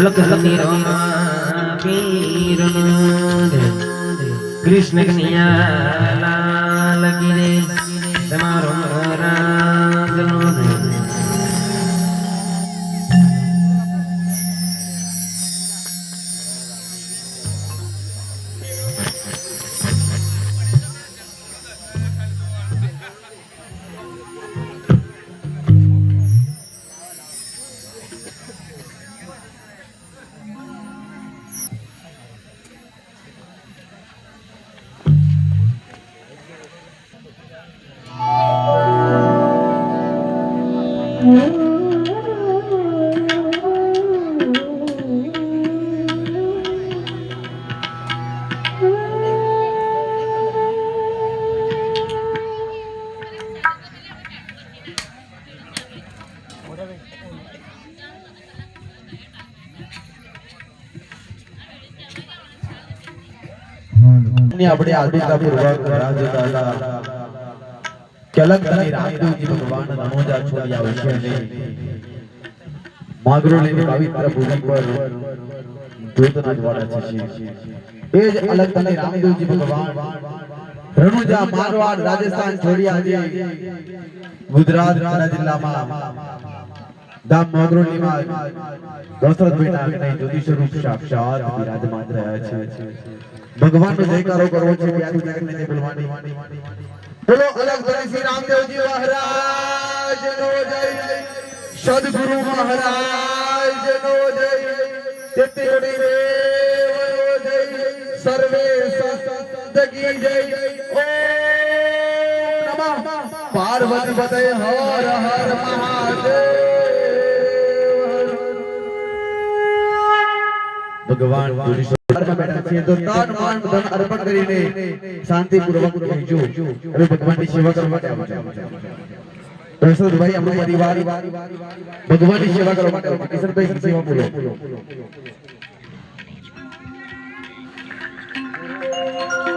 અલક સમીરવા પીરનો કૃષ્ણ કનૈયા લાલ કી રે તમારો રાજનો આપણે આદિતા પૂર્વક રાજદાતા કલકની રામદેવજી ભગવાન રણોજા છોડ્યા વિશે ને માગરોલીની પવિત્ર ભૂમિ પર જ્યોતના જ્વાળા છે એ જ અલકની રામદેવજી ભગવાન રણોજા મારવાડ રાજસ્થાન છોડ્યા છે ગુજરાત જિલ્લામાં ગામ માગરોલીમાં દશરથ બેટા અને જ્યોતિ સ્વરૂપ સાક્ષાત બિરાજમાન રહ્યા છે ભગવાન નો જયકારો કરવો છે કે આદિ જગતને તે બોલવાની બોલો અલગ શ્રી રામદેવજી મહારાજ નો જય સદગુરુ મહારાજ નો જય તેત્રી દેવ જય સર્વે સંતકી જય ઓમ નમઃ પાર્વતી પતય હર હર મહાદેવ ભગવાન બેઠા છે તો તન મન ધન અર્પણ કરીને શાંતિપૂર્વક રહેજો હવે ભગવાનની સેવા કરવા માટે આવો દશરથભાઈ આપણો પરિવાર ભગવાનની સેવા કરવા માટે આવો કિશનભાઈ સેવા બોલો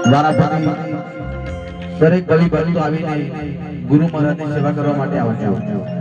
વારાફરતી દરેક કવિ ભક્તો આવીને ગુરુ મહારાજની સેવા કરવા માટે આવજો